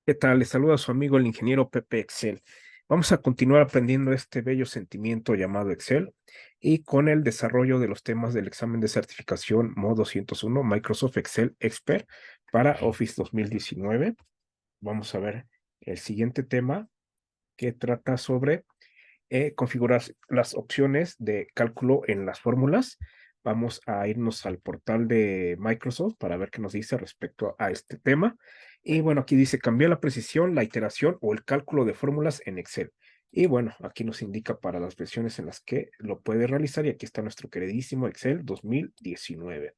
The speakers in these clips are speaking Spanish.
¿Qué tal? Les saluda a su amigo el ingeniero Pepe Excel. Vamos a continuar aprendiendo este bello sentimiento llamado Excel y con el desarrollo de los temas del examen de certificación MO 201 Microsoft Excel Expert para Office 2019. Vamos a ver el siguiente tema que trata sobre configurar las opciones de cálculo en las fórmulas. Vamos a irnos al portal de Microsoft para ver qué nos dice respecto a este tema. Y bueno, aquí dice cambiar la precisión, la iteración o el cálculo de fórmulas en Excel. Y bueno, aquí nos indica para las versiones en las que lo puede realizar y aquí está nuestro queridísimo Excel 2019.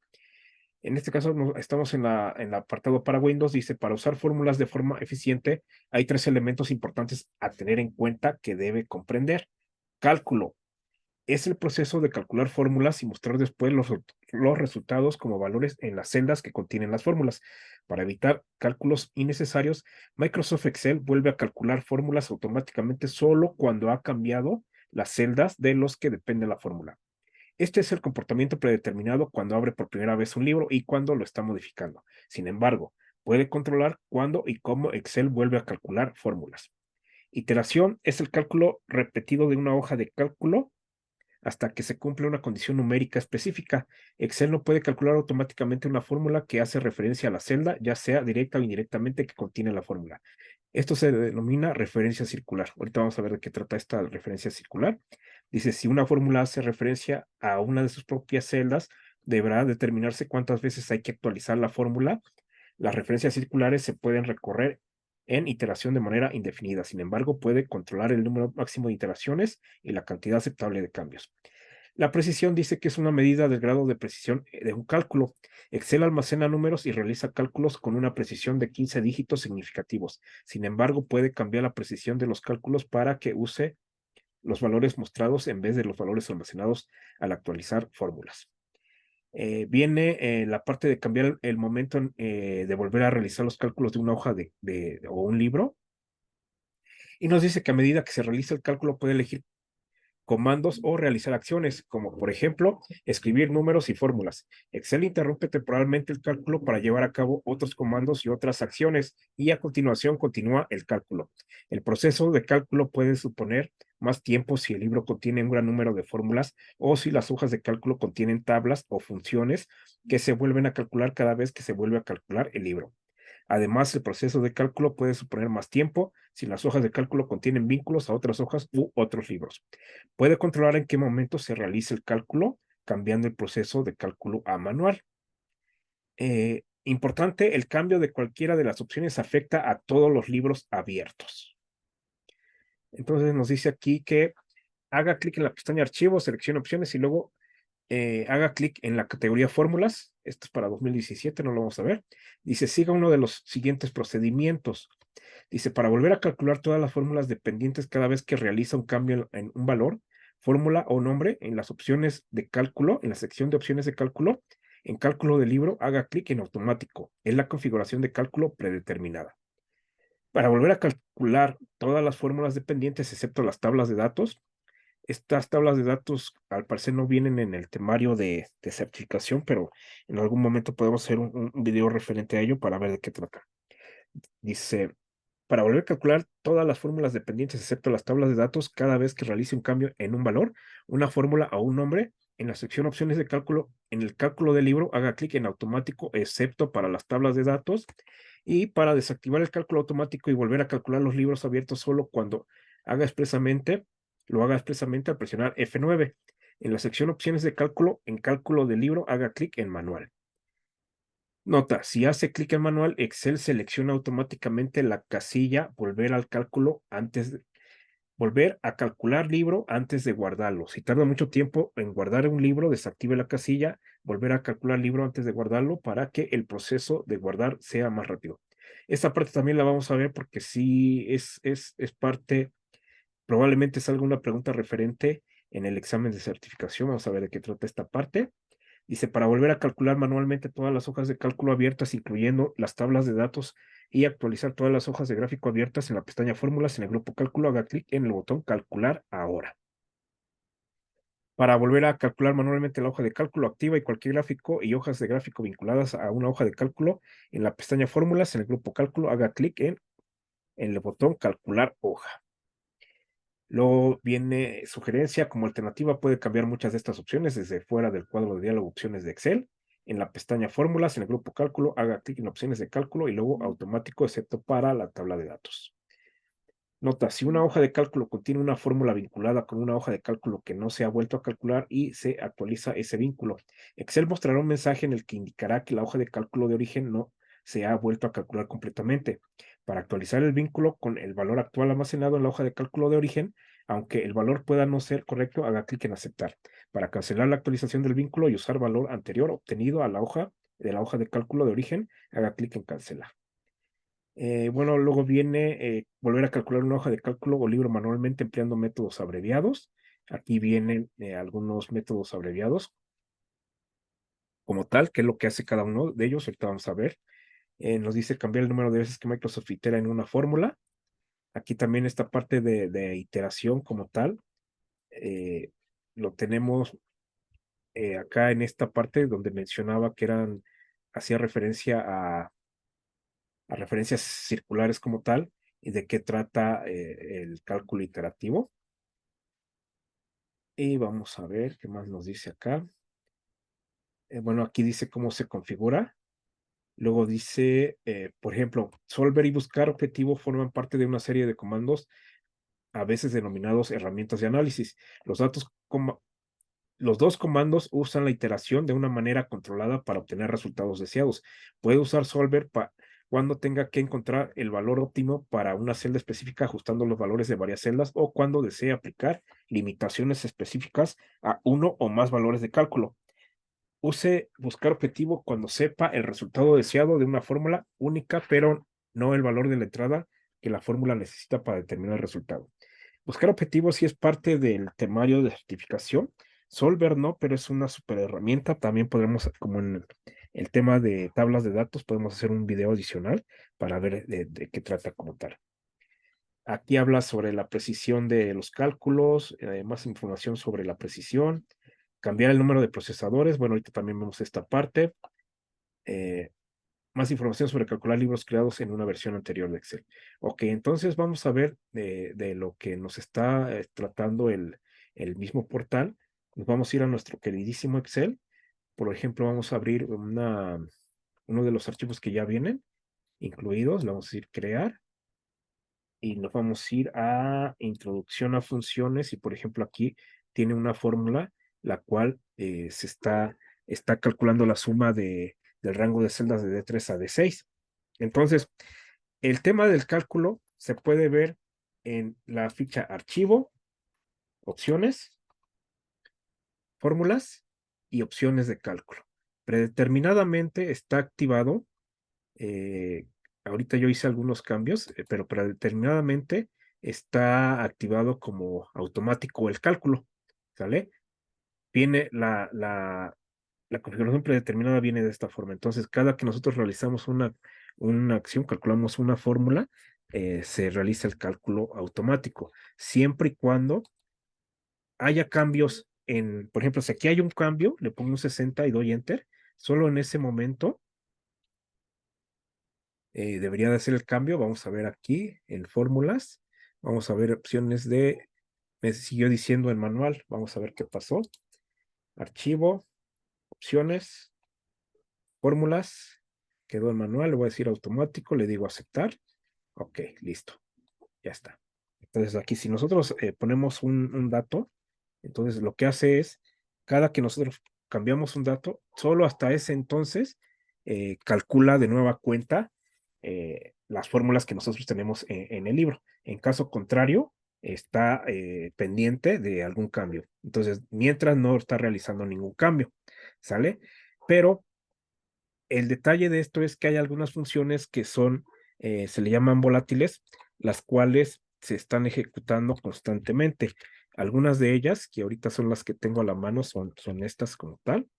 En este caso estamos en el apartado para Windows, dice, para usar fórmulas de forma eficiente, hay tres elementos importantes a tener en cuenta que debe comprender. Cálculo. Es el proceso de calcular fórmulas y mostrar después los resultados como valores en las celdas que contienen las fórmulas. Para evitar cálculos innecesarios, Microsoft Excel vuelve a calcular fórmulas automáticamente solo cuando ha cambiado las celdas de los que depende la fórmula. Este es el comportamiento predeterminado cuando abre por primera vez un libro y cuando lo está modificando. Sin embargo, puede controlar cuándo y cómo Excel vuelve a calcular fórmulas. Iteración es el cálculo repetido de una hoja de cálculo hasta que se cumple una condición numérica específica. Excel no puede calcular automáticamente una fórmula que hace referencia a la celda, ya sea directa o indirectamente, que contiene la fórmula. Esto se denomina referencia circular. Ahorita vamos a ver de qué trata esta referencia circular. Dice, si una fórmula hace referencia a una de sus propias celdas, deberá determinarse cuántas veces hay que actualizar la fórmula. Las referencias circulares se pueden recorrer en iteración de manera indefinida. Sin embargo, puede controlar el número máximo de iteraciones y la cantidad aceptable de cambios. La precisión dice que es una medida del grado de precisión de un cálculo. Excel almacena números y realiza cálculos con una precisión de 15 dígitos significativos. Sin embargo, puede cambiar la precisión de los cálculos para que use los valores mostrados en vez de los valores almacenados al actualizar fórmulas. Viene la parte de cambiar el momento de volver a realizar los cálculos de una hoja o un libro. Y nos dice que a medida que se realiza el cálculo puede elegir comandos o realizar acciones, como por ejemplo, escribir números y fórmulas. Excel interrumpe temporalmente el cálculo para llevar a cabo otros comandos y otras acciones, y a continuación continúa el cálculo. El proceso de cálculo puede suponer más tiempo si el libro contiene un gran número de fórmulas o si las hojas de cálculo contienen tablas o funciones que se vuelven a calcular cada vez que se vuelve a calcular el libro. Además, el proceso de cálculo puede suponer más tiempo si las hojas de cálculo contienen vínculos a otras hojas u otros libros. Puede controlar en qué momento se realiza el cálculo, cambiando el proceso de cálculo a manual. Importante, el cambio de cualquiera de las opciones afecta a todos los libros abiertos. Entonces nos dice aquí que haga clic en la pestaña Archivos, seleccione opciones y luego haga clic en la categoría Fórmulas. Esto es para 2017, no lo vamos a ver. Dice, siga uno de los siguientes procedimientos. Dice, para volver a calcular todas las fórmulas dependientes cada vez que realiza un cambio en un valor, fórmula o nombre, en las opciones de cálculo, en la sección de opciones de cálculo, en cálculo del libro, haga clic en automático. Es la configuración de cálculo predeterminada. Para volver a calcular todas las fórmulas dependientes, excepto las tablas de datos, estas tablas de datos al parecer no vienen en el temario de certificación, pero en algún momento podemos hacer un video referente a ello para ver de qué trata. Dice, para volver a calcular todas las fórmulas dependientes excepto las tablas de datos, cada vez que realice un cambio en un valor, una fórmula o un nombre, en la sección opciones de cálculo, en el cálculo del libro, haga clic en automático excepto para las tablas de datos, y para desactivar el cálculo automático y volver a calcular los libros abiertos solo cuando lo haga expresamente al presionar F9. En la sección opciones de cálculo, en cálculo del libro, haga clic en manual. Nota, si hace clic en manual, Excel selecciona automáticamente la casilla volver a calcular libro antes de guardarlo. Si tarda mucho tiempo en guardar un libro, desactive la casilla, volver a calcular libro antes de guardarlo para que el proceso de guardar sea más rápido. Esta parte también la vamos a ver porque sí es parte, probablemente salga una pregunta referente en el examen de certificación. Vamos a ver de qué trata esta parte. Dice, para volver a calcular manualmente todas las hojas de cálculo abiertas, incluyendo las tablas de datos, y actualizar todas las hojas de gráfico abiertas en la pestaña Fórmulas, en el grupo Cálculo, haga clic en el botón Calcular ahora. Para volver a calcular manualmente la hoja de cálculo, activa y cualquier gráfico y hojas de gráfico vinculadas a una hoja de cálculo en la pestaña Fórmulas, en el grupo Cálculo, haga clic en en el botón calcular hoja. Luego viene sugerencia como alternativa, puede cambiar muchas de estas opciones desde fuera del cuadro de diálogo opciones de Excel. En la pestaña fórmulas, en el grupo cálculo, haga clic en opciones de cálculo y luego automático, excepto para la tabla de datos. Nota, si una hoja de cálculo contiene una fórmula vinculada con una hoja de cálculo que no se ha vuelto a calcular y se actualiza ese vínculo, Excel mostrará un mensaje en el que indicará que la hoja de cálculo de origen no se ha vuelto a calcular completamente. Para actualizar el vínculo con el valor actual almacenado en la hoja de cálculo de origen, aunque el valor pueda no ser correcto, haga clic en aceptar. Para cancelar la actualización del vínculo y usar valor anterior obtenido a la hoja de cálculo de origen, haga clic en cancelar. Bueno, luego viene volver a calcular una hoja de cálculo o libro manualmente empleando métodos abreviados. Aquí vienen algunos métodos abreviados como tal, que es lo que hace cada uno de ellos. Ahorita vamos a ver. Nos dice cambiar el número de veces que Microsoft itera en una fórmula. Aquí también esta parte de iteración como tal. Lo tenemos acá en esta parte donde mencionaba que hacía referencia a referencias circulares como tal y de qué trata el cálculo iterativo. Y vamos a ver qué más nos dice acá. Bueno, aquí dice cómo se configura. Luego dice, por ejemplo, solver y buscar objetivo forman parte de una serie de comandos, a veces denominados herramientas de análisis. Los dos comandos usan la iteración de una manera controlada para obtener resultados deseados. Puede usar solver cuando tenga que encontrar el valor óptimo para una celda específica ajustando los valores de varias celdas o cuando desee aplicar limitaciones específicas a uno o más valores de cálculo. Use buscar objetivo cuando sepa el resultado deseado de una fórmula única, pero no el valor de la entrada que la fórmula necesita para determinar el resultado. Buscar objetivos sí es parte del temario de certificación. Solver no, pero es una super herramienta. También podremos, como en el tema de tablas de datos, podemos hacer un video adicional para ver de qué trata como tal. Aquí habla sobre la precisión de los cálculos, más información sobre la precisión, cambiar el número de procesadores. Bueno, ahorita también vemos esta parte. Más información sobre calcular libros creados en una versión anterior de Excel. Ok, entonces vamos a ver de lo que nos está tratando el mismo portal. Nos vamos a ir a nuestro queridísimo Excel. Por ejemplo, vamos a abrir uno de los archivos que ya vienen incluidos. Le vamos a decir crear y nos vamos a ir a introducción a funciones y por ejemplo aquí tiene una fórmula la cual está calculando la suma del rango de celdas de D3 a D6. Entonces, el tema del cálculo se puede ver en la ficha archivo, opciones, fórmulas y opciones de cálculo. Predeterminadamente está activado. eh, Ahorita yo hice algunos cambios, pero predeterminadamente está activado como automático el cálculo, ¿sale? Viene la configuración predeterminada viene de esta forma. Entonces, cada que nosotros realizamos una acción, calculamos una fórmula, se realiza el cálculo automático, siempre y cuando haya cambios por ejemplo, si aquí hay un cambio, le pongo un 60 y doy enter, solo en ese momento debería de hacer el cambio. Vamos a ver aquí en fórmulas, vamos a ver opciones me siguió diciendo el manual, vamos a ver qué pasó. Archivo, opciones, fórmulas, quedó el manual, le voy a decir automático, le digo aceptar. Ok, listo, ya está. Entonces aquí si nosotros ponemos un dato, entonces lo que hace es, cada que nosotros cambiamos un dato, solo hasta ese entonces calcula de nueva cuenta las fórmulas que nosotros tenemos en el libro. En caso contrario, está pendiente de algún cambio. Entonces, mientras no está realizando ningún cambio, ¿sale? Pero el detalle de esto es que hay algunas funciones que se le llaman volátiles, las cuales se están ejecutando constantemente. Algunas de ellas, que ahorita son las que tengo a la mano, son estas como tal.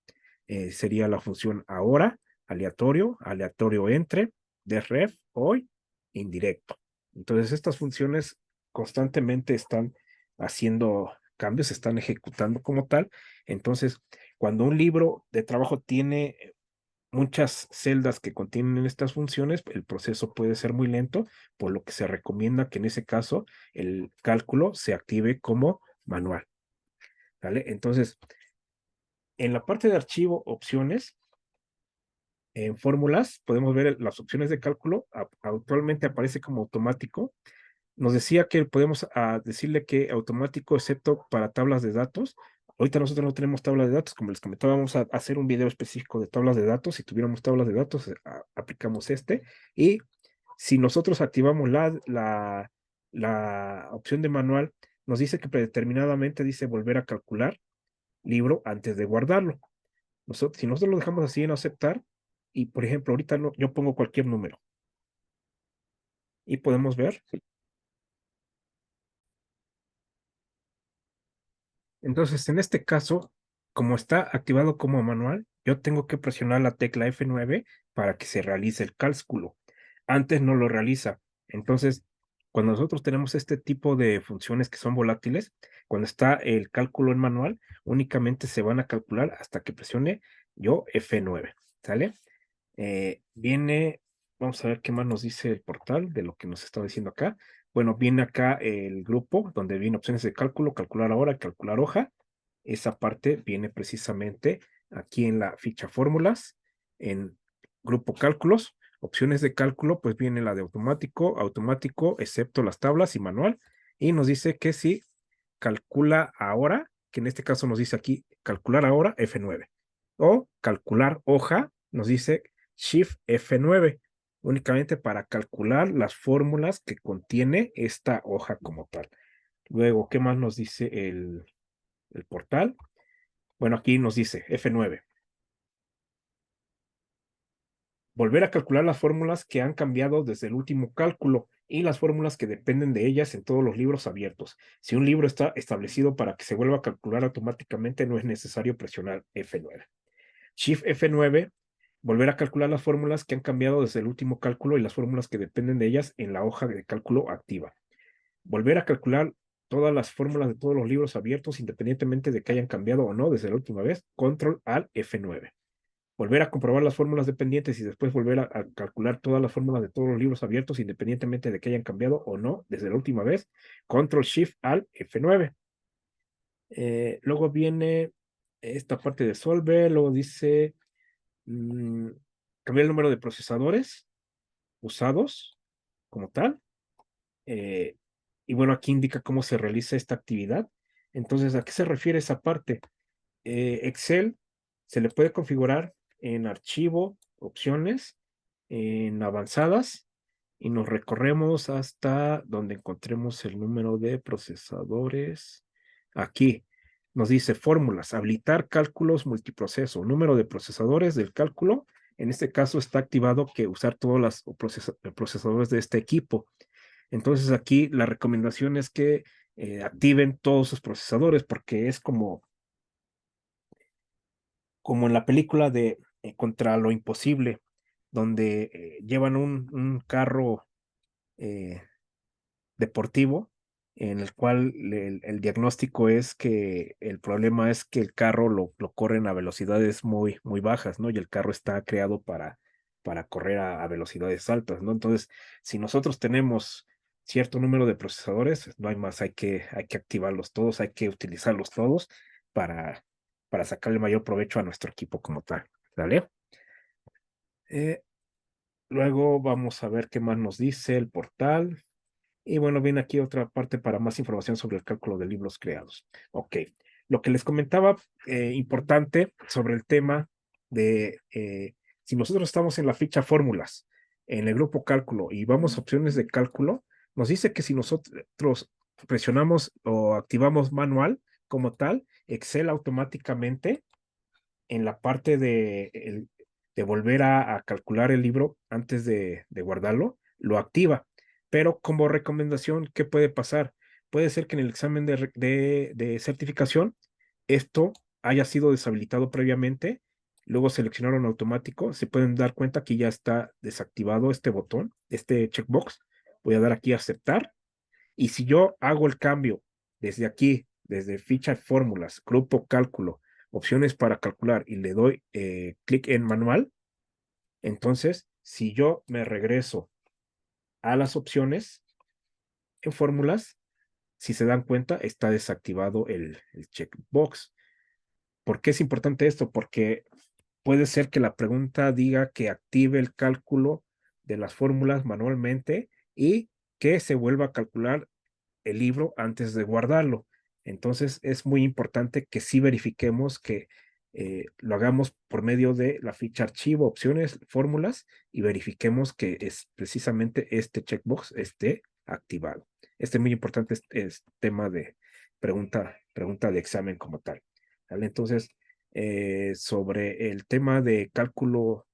Sería la función ahora, aleatorio, aleatorio entre, deref, hoy, indirecto. Entonces, estas funciones constantemente están haciendo cambios, se están ejecutando como tal. Entonces, cuando un libro de trabajo tiene muchas celdas que contienen estas funciones, el proceso puede ser muy lento, por lo que se recomienda que en ese caso el cálculo se active como manual. ¿Vale? Entonces, en la parte de archivo, opciones, en fórmulas, podemos ver las opciones de cálculo. Actualmente aparece como automático. Nos decía que podemos decirle que automático, excepto para tablas de datos. Ahorita nosotros no tenemos tablas de datos, como les comentaba, vamos a hacer un video específico de tablas de datos. Si tuviéramos tablas de datos, aplicamos este. Y si nosotros activamos la opción de manual, nos dice que predeterminadamente dice volver a calcular libro antes de guardarlo. Si nosotros lo dejamos así en aceptar, y por ejemplo, ahorita yo pongo cualquier número y podemos ver. Entonces, en este caso, como está activado como manual, yo tengo que presionar la tecla F9 para que se realice el cálculo. Antes no lo realiza. Entonces, cuando nosotros tenemos este tipo de funciones que son volátiles, cuando está el cálculo en manual, únicamente se van a calcular hasta que presione yo F9. ¿Sale? Viene, vamos a ver qué más nos dice el portal de lo que nos está diciendo acá. Bueno, viene acá el grupo donde viene opciones de cálculo, calcular ahora, calcular hoja. Esa parte viene precisamente aquí en la ficha fórmulas, en grupo cálculos, opciones de cálculo, pues viene la de automático, automático, excepto las tablas y manual. Y nos dice que si calcula ahora, que en este caso nos dice aquí calcular ahora F9. O calcular hoja, nos dice Shift F9, únicamente para calcular las fórmulas que contiene esta hoja como tal. Luego, ¿qué más nos dice el portal? Bueno, aquí nos dice F9. Volver a calcular las fórmulas que han cambiado desde el último cálculo y las fórmulas que dependen de ellas en todos los libros abiertos. Si un libro está establecido para que se vuelva a calcular automáticamente, no es necesario presionar F9. Shift F9, volver a calcular las fórmulas que han cambiado desde el último cálculo y las fórmulas que dependen de ellas en la hoja de cálculo activa. Volver a calcular todas las fórmulas de todos los libros abiertos, independientemente de que hayan cambiado o no desde la última vez. Control al F9. Volver a comprobar las fórmulas dependientes y después volver a calcular todas las fórmulas de todos los libros abiertos, independientemente de que hayan cambiado o no desde la última vez. Control Shift al F9. Luego viene esta parte de Solver, luego dice cambiar el número de procesadores usados como tal. eh, y bueno, aquí indica cómo se realiza esta actividad. Entonces, ¿a qué se refiere esa parte? Excel se le puede configurar en archivo, opciones, en avanzadas, y nos recorremos hasta donde encontremos el número de procesadores. Aquí nos dice fórmulas, habilitar cálculos multiproceso, número de procesadores del cálculo. En este caso está activado que usar todos los procesadores de este equipo. Entonces aquí la recomendación es que activen todos sus procesadores porque es como en la película de Contra lo Imposible, donde llevan un carro eh, deportivo en el cual el diagnóstico es que el problema es que el carro lo corren a velocidades muy, muy bajas, ¿no? Y el carro está creado para correr a velocidades altas, ¿no? Entonces, si nosotros tenemos cierto número de procesadores, no hay más, hay que activarlos todos, hay que utilizarlos todos para, para sacarle mayor provecho a nuestro equipo como tal, ¿vale? Eh, Luego vamos a ver qué más nos dice el portal. Y bueno, viene aquí otra parte para más información sobre el cálculo de libros creados. Ok, lo que les comentaba importante sobre el tema de si nosotros estamos en la ficha fórmulas, en el grupo cálculo y vamos a opciones de cálculo, nos dice que si nosotros presionamos o activamos manual como tal, Excel automáticamente en la parte de volver a calcular el libro antes de guardarlo, lo activa. Pero como recomendación, ¿qué puede pasar? Puede ser que en el examen de certificación esto haya sido deshabilitado previamente, luego seleccionaron automático, se pueden dar cuenta que ya está desactivado este botón, este checkbox. Voy a dar aquí a aceptar. Y si yo hago el cambio desde aquí, desde ficha de fórmulas, grupo cálculo, opciones para calcular y le doy clic en manual, Entonces, si yo me regreso a las opciones en fórmulas, si se dan cuenta, está desactivado el checkbox. ¿Por qué es importante esto? Porque puede ser que la pregunta diga que active el cálculo de las fórmulas manualmente y que se vuelva a calcular el libro antes de guardarlo. Entonces es muy importante que sí verifiquemos que lo hagamos por medio de la ficha archivo, opciones, fórmulas y verifiquemos que es precisamente este checkbox esté activado. Este es muy importante, es tema de pregunta de examen como tal. ¿Vale? Entonces, sobre el tema de cálculo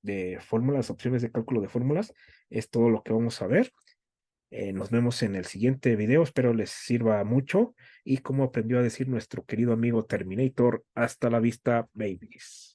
de fórmulas, opciones de cálculo de fórmulas, es todo lo que vamos a ver. Nos vemos en el siguiente video, espero les sirva mucho y como aprendió a decir nuestro querido amigo Terminator, hasta la vista, babies.